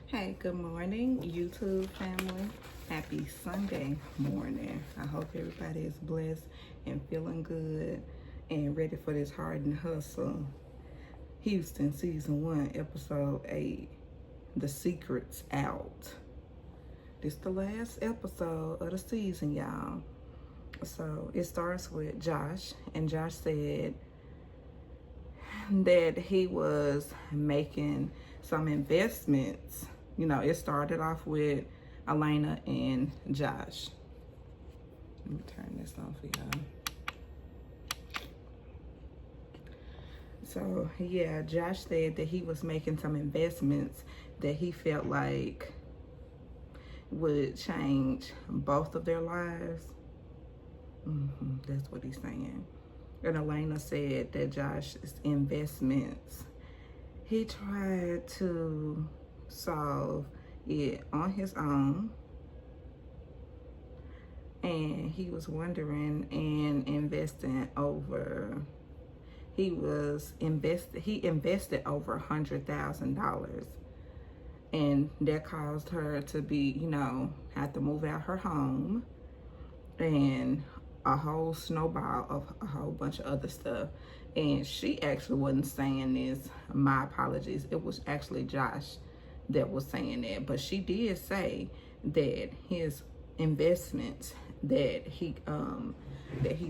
Hey, good morning, YouTube family. Happy Sunday morning. I hope everybody is blessed and feeling good and ready for this hard and hustle. Houston, Season 1, Episode 8. The Secret's Out. This the last episode of the season, y'all. So it starts with Josh, and Josh said that he was making some investments. You know, it started off with Alana and Josh. Let me turn this on for y'all. So yeah, Josh said that he was making some investments that he felt like would change both of their lives. That's what he's saying. And Alana said that Josh's investments, he tried to solve it on his own, and he was wondering and investing over. He invested over $100,000, and that caused her to be, have to move out her home, and a whole snowball of a whole bunch of other stuff. And she actually wasn't saying this. My apologies. It was actually Josh that was saying that. But she did say that his investments that he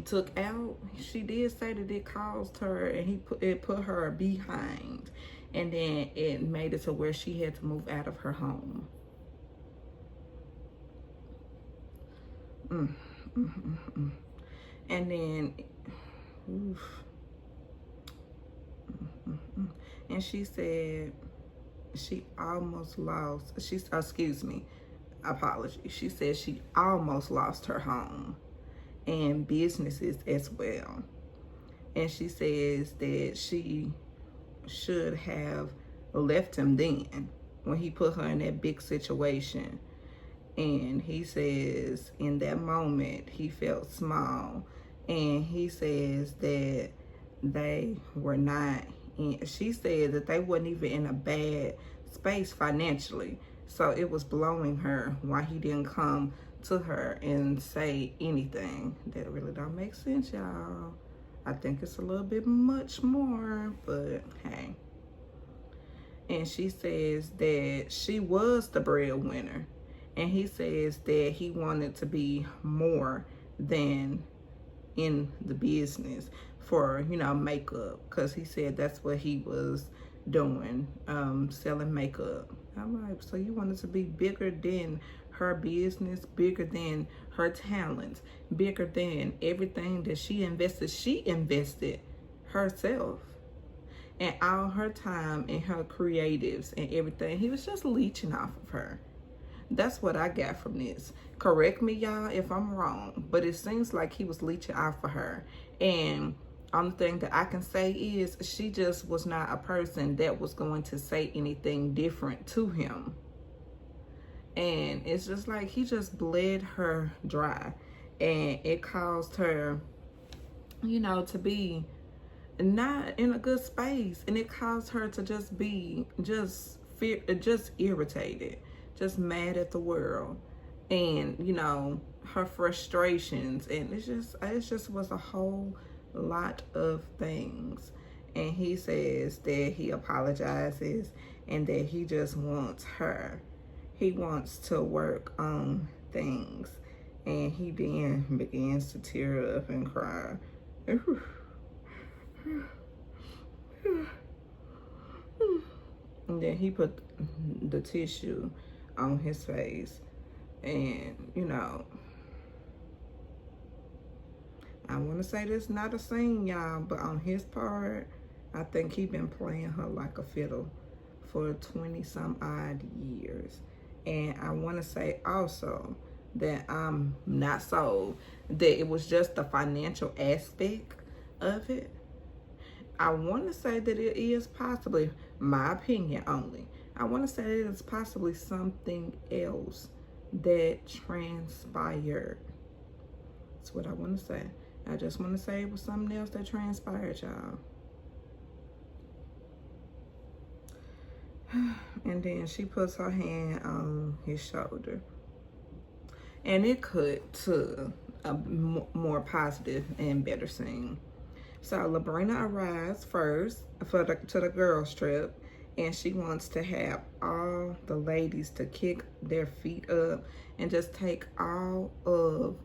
took out, she did say that it caused her, and it put her behind, and then it made it to where she had to move out of her home. And then, and she said she almost lost. Apology. She said she almost lost her home and businesses as well. And she says that she should have left him then when he put her in that big situation. And he says in that moment he felt small, and he says that they were not in, she said that they weren't even in a bad space financially. So it was blowing her why he didn't come to her and say anything. That really don't make sense, y'all. I think it's a little bit much more, but hey. And she says that she was the breadwinner. And he says that he wanted to be more than in the business for, makeup. Because he said that's what he was doing, selling makeup. I'm like, so you wanted to be bigger than her business, bigger than her talents, bigger than everything that she invested. She invested herself and all her time and her creatives and everything. He was just leeching off of her. That's what I got from this. Correct me, y'all, if I'm wrong, but it seems like he was leeching off of her. And only thing that I can say is she just was not a person that was going to say anything different to him. And it's just like he just bled her dry. And it caused her, to be not in a good space. And it caused her to just be just irritated, just mad at the world, and her frustrations, and it just was a whole lot of things. And he says that he apologizes and that he just wants her. He wants to work on things, and he then begins to tear up and cry. And then he put the tissue on his face, and I want to say this not a scene, y'all, but on his part, I think he been playing her like a fiddle for 20 some odd years. And I want to say also that I'm not sold that it was just the financial aspect of it. I want to say that it is possibly, my opinion only, I want to say that it's possibly something else that transpired. That's what I want to say. I just want to say it was something else that transpired, y'all. And then she puts her hand on his shoulder. And it cut to a more positive and better scene. So Labrina arrives first to the girls trip, and she wants to have all the ladies to kick their feet up and just take all of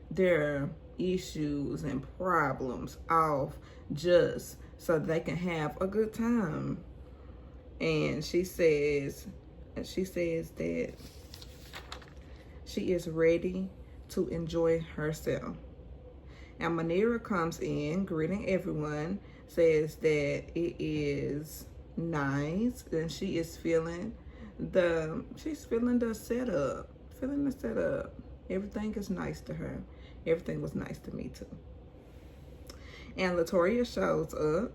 their issues and problems off just so they can have a good time. And she says that she is ready to enjoy herself. And Manera comes in, greeting everyone, says that it is nice, and she is feeling the setup, Everything is nice to her. Everything was nice to me too. And Latoya shows up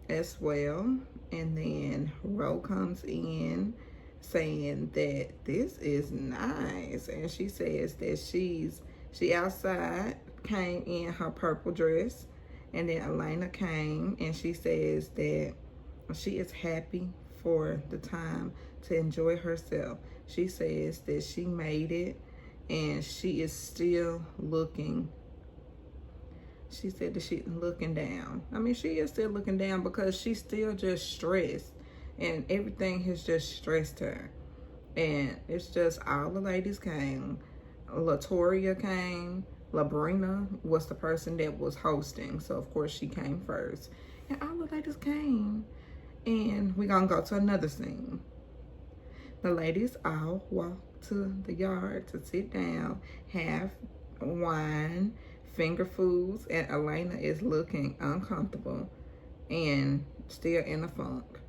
as well, and then Ro comes in saying that this is nice, and she says that she outside came in her purple dress, and then Alana came and she says that she is happy for the time to enjoy herself. She says that she made it and she is still looking. She said that she's looking down. I mean, she is still looking down because she's still just stressed, and everything has just stressed her. And it's just all the ladies came. Latoria came. Labrina was the person that was hosting, so of course she came first. And all the ladies came. And we're gonna go to another scene. The ladies all walked to the yard to sit down, have wine, finger foods, and Alana is looking uncomfortable and still in a funk.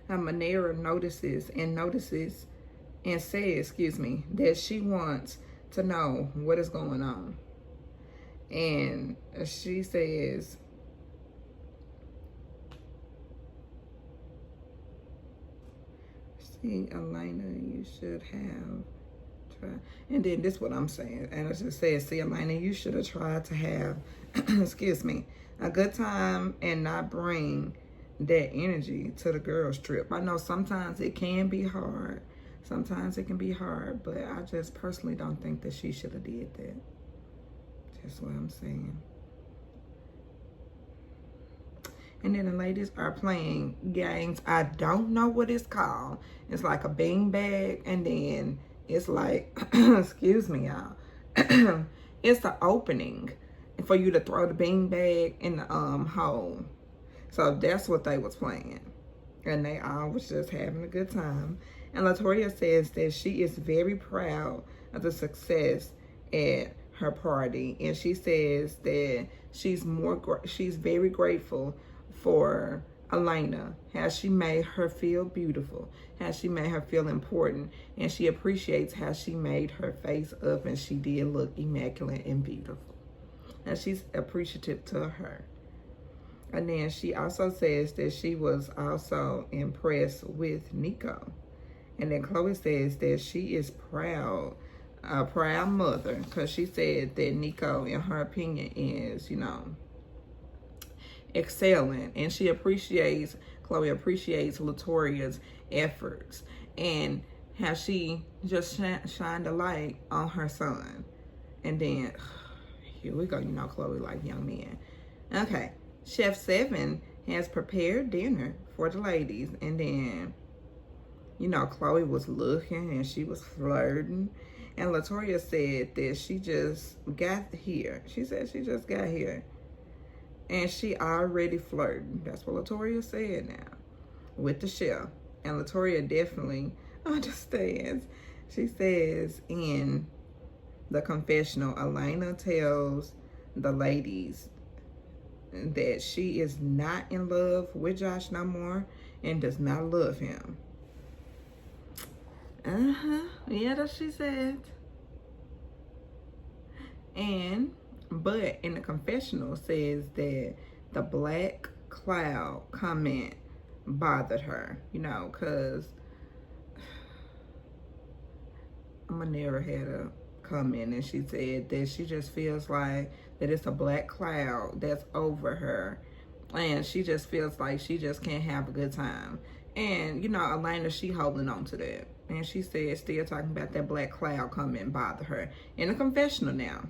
Manera notices and says, that she wants to know what is going on. And she says, see, Alana, you should have tried. And then this is what I'm saying. And it just says, see, Alana, you should have tried to have, a good time and not bring that energy to the girls' trip. I know sometimes it can be hard. Sometimes it can be hard, but I just personally don't think that she should have did that. That's what I'm saying. And then the ladies are playing games. I don't know what it's called. It's like a bean bag, and then it's like, excuse me, y'all. It's the opening for you to throw the bean bag in the hole. So that's what they was playing. And they all was just having a good time. And Latoya says that she is very proud of the success at her party, and she says that she's very grateful for Alana, how she made her feel beautiful, how she made her feel important, and she appreciates how she made her face up and she did look immaculate and beautiful, and she's appreciative to her. And then she also says that she was also impressed with Nico. And then Chloe says that she is proud, a proud mother, because she said that Nico, in her opinion, is, excelling. And Chloe appreciates Latoria's efforts and how she just shined a light on her son. And then, here we go, Chloe like young men. Okay, Chef 7 has prepared dinner for the ladies. And then, Chloe was looking and she was flirting. And Latoya said that she just got here. She said she just got here. And she already flirting. That's what Latoya said now with the chef. And Latoya definitely understands. She says in the confessional, Alana tells the ladies that she is not in love with Josh no more and does not love him. Yeah, that's what she said. But in the confessional says that the black cloud comment bothered her, because Manera had a comment and she said that she just feels like that it's a black cloud that's over her, and she just feels like she just can't have a good time. And, you know, Alana, she holding on to that. And she said, still talking about that black cloud coming and bother her in a confessional now.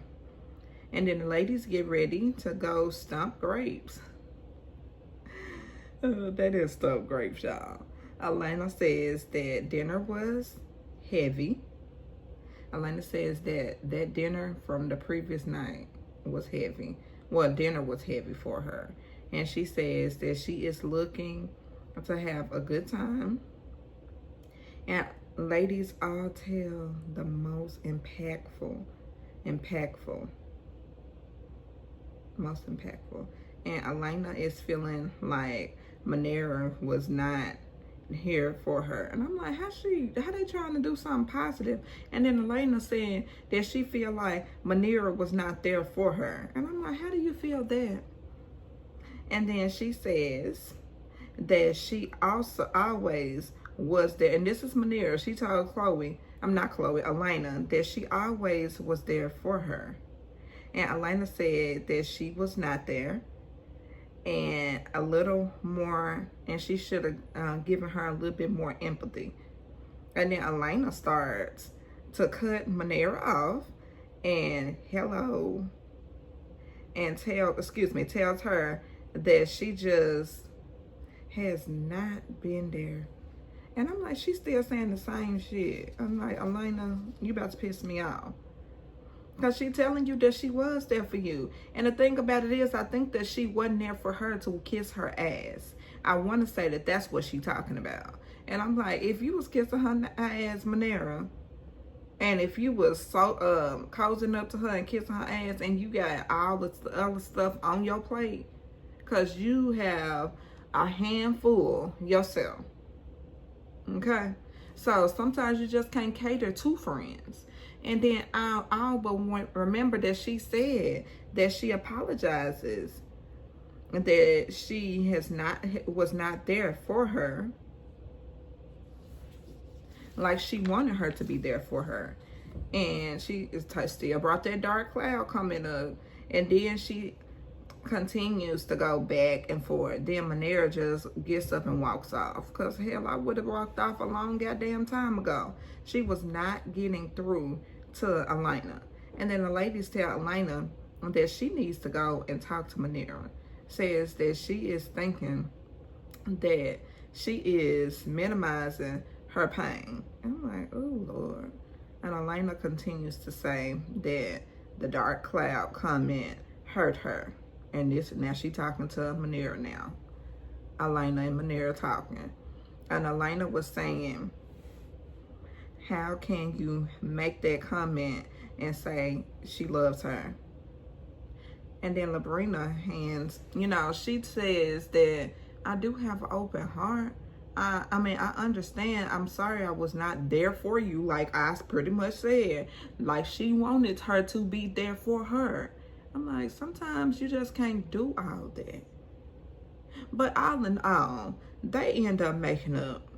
And then the ladies get ready to go stomp grapes. That is stomp grapes, y'all. Alana says that dinner was heavy. Alana says that that dinner from the previous night was heavy. Well, dinner was heavy for her. And she says that she is looking to have a good time. And ladies all tell the most impactful. And Alana is feeling like Manera was not here for her. And I'm like, how they trying to do something positive? And then Alana said that she feel like Manera was not there for her. And I'm like, how do you feel that? And then she says that she also always was there. And this is Manera. She told Alana, that she always was there for her. And Alana said that she was not there, and a little more, and she should have given her a little bit more empathy. And then Alana starts to cut Manera off and tells her that she just has not been there. And I'm like, she's still saying the same shit. I'm like, Alana, you about to piss me off. Because she telling you that she was there for you. And the thing about it is, I think that she wasn't there for her to kiss her ass. I want to say that that's what she talking about. And I'm like, if you was kissing her ass, Manera, and if you was so cozying up to her and kissing her ass, and you got all the other stuff on your plate, because you have a handful yourself. Okay? So sometimes you just can't cater to friends. And then but remember that she said that she apologizes, that she was not there for her, like she wanted her to be there for her. And she still brought that dark cloud coming up. And then she continues to go back and forth. Then Manera just gets up and walks off. Because hell, I would have walked off a long goddamn time ago. She was not getting through to Alana. And then the ladies tell Alana that she needs to go and talk to Manera. Says that she is thinking that she is minimizing her pain. And I'm like, oh Lord. And Alana continues to say that the dark cloud comment hurt her. And now she talking to Manera now. Alana and Manera talking. And Alana was saying, how can you make that comment and say she loves her? And then Labrina she says that I do have an open heart. I understand. I'm sorry I was not there for you, like I pretty much said. Like she wanted her to be there for her. I'm like, sometimes you just can't do all that. But all in all, they end up making up.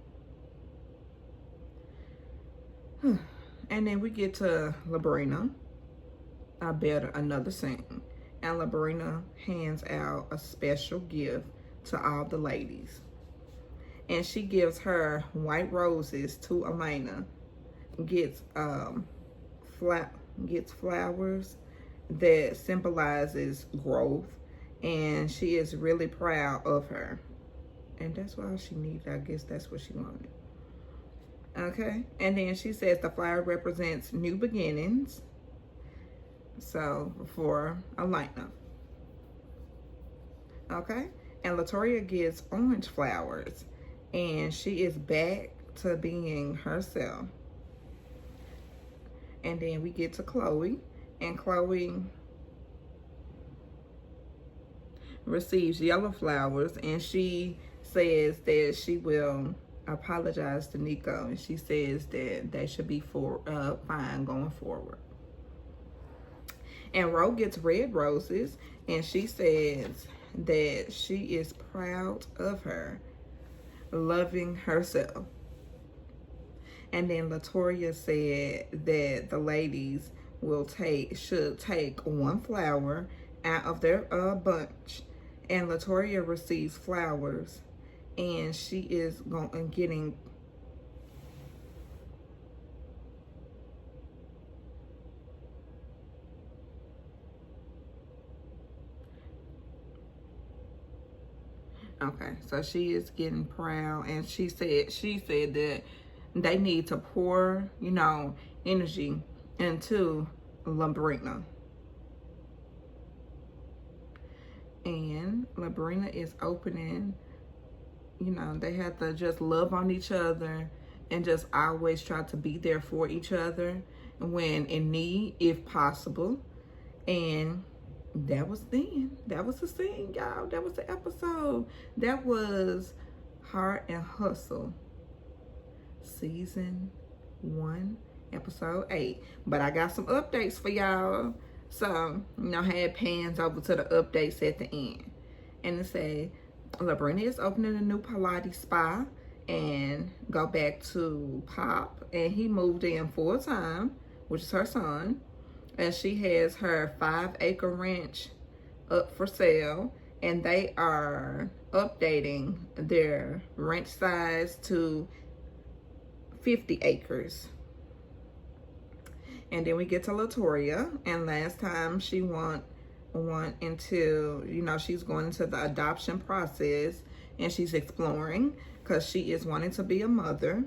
And then we get to Labrina. Another scene. And Labrina hands out a special gift to all the ladies. And she gives her white roses to Alana. Gets flowers that symbolizes growth. And she is really proud of her. And that's all she needed. I guess that's what she wanted. Okay. And then she says the flower represents new beginnings. So for Alana. Okay. And Latoya gets orange flowers. And she is back to being herself. And then we get to Chloe. And Chloe receives yellow flowers. And she says that she will apologize to Nico. And she says that they should be fine going forward. And Ro gets red roses. And she says that she is proud of her. Loving herself. And then Latoya said that the ladies should take one flower out of their bunch. And Latoya receives flowers and she is going and getting okay, so she is getting proud, and she said that they need to pour, you know, energy into Labrina. And Labrina is opening, you know, they have to just love on each other and just always try to be there for each other when in need, if possible. And that was the scene, y'all. That was the episode. That was Heart and Hustle, season 1, episode 8. But I got some updates for y'all. So, you know, I had pans over to the updates at the end. And it said, Labrina is opening a new Pilates spa and go back to Pop. And he moved in full time, which is her son. And she has her 5-acre ranch up for sale. And they are updating their ranch size to 50 acres. And then we get to Latoria, and last time she went into, you know, she's going into the adoption process, and she's exploring because she is wanting to be a mother,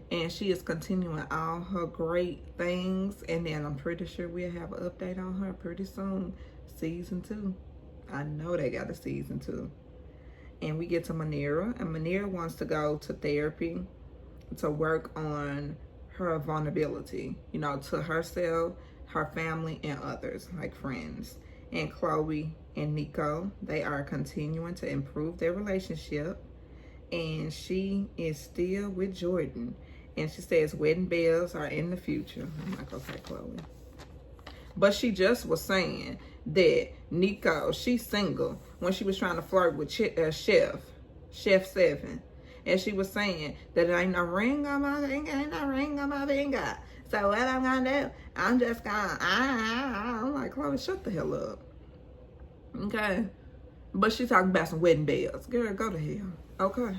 and she is continuing all her great things. And then I'm pretty sure we'll have an update on her pretty soon, season 2. I know they got a season 2. And we get to Manera, and Manera wants to go to therapy to work on her vulnerability, you know, to herself, her family, and others, like friends. And Chloe and Nico, they are continuing to improve their relationship. And she is still with Jordan. And she says wedding bells are in the future. I'm like, okay, Chloe. But she just was saying that Nico, she's single, when she was trying to flirt with Chef 7. And she was saying that there ain't no ring on my finger, ain't no ring on my finger. So what I'm gonna do, I'm just gonna, I'm like, Chloe, shut the hell up. Okay? But she talking about some wedding bells. Girl, go to hell. Okay?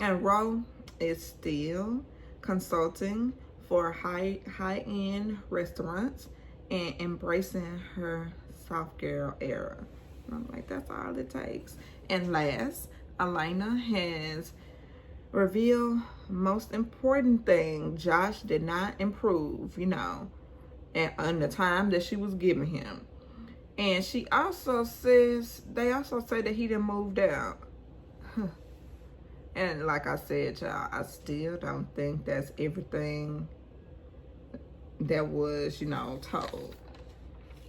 And Ro is still consulting for high-end restaurants and embracing her soft girl era. And I'm like, that's all it takes. And last, Alana has revealed most important thing. Josh did not improve, you know, and the time that she was giving him. And she also says, they also say that he done moved out. And like I said, y'all, I still don't think that's everything that was, you know, told.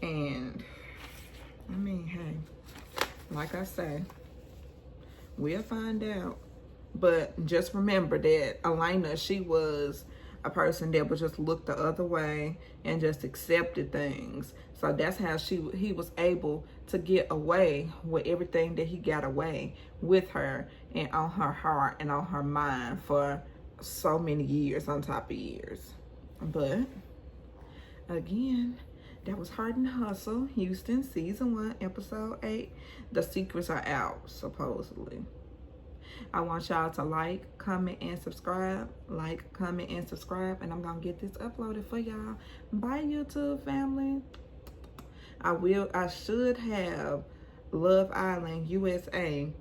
And I mean, hey, like I say, we'll find out. But just remember that Alana, she was a person that would just look the other way and just accepted things. So that's how he was able to get away with everything that he got away with her and on her heart and on her mind for so many years, on top of years. But again, that was Heart and Hustle, Houston, season 1, episode 8. The secrets are out, supposedly. I want y'all to like, comment, and subscribe. Like, comment, and subscribe. And I'm going to get this uploaded for y'all. Bye, YouTube family. I should have Love Island USA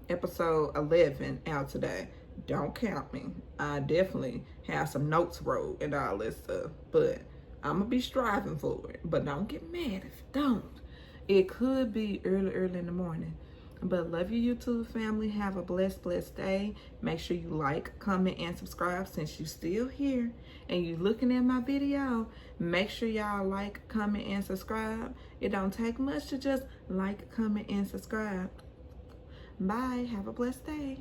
episode 11 out today. Don't count me. I definitely have some notes wrote and all this stuff. But I'm going to be striving for it. But don't get mad if you don't. It could be early in the morning. But love you, YouTube family. Have a blessed day. Make sure you like, comment, and subscribe since you're still here and you looking at my video. Make sure y'all like, comment, and subscribe. It don't take much to just like, comment, and subscribe. Bye. Have a blessed day.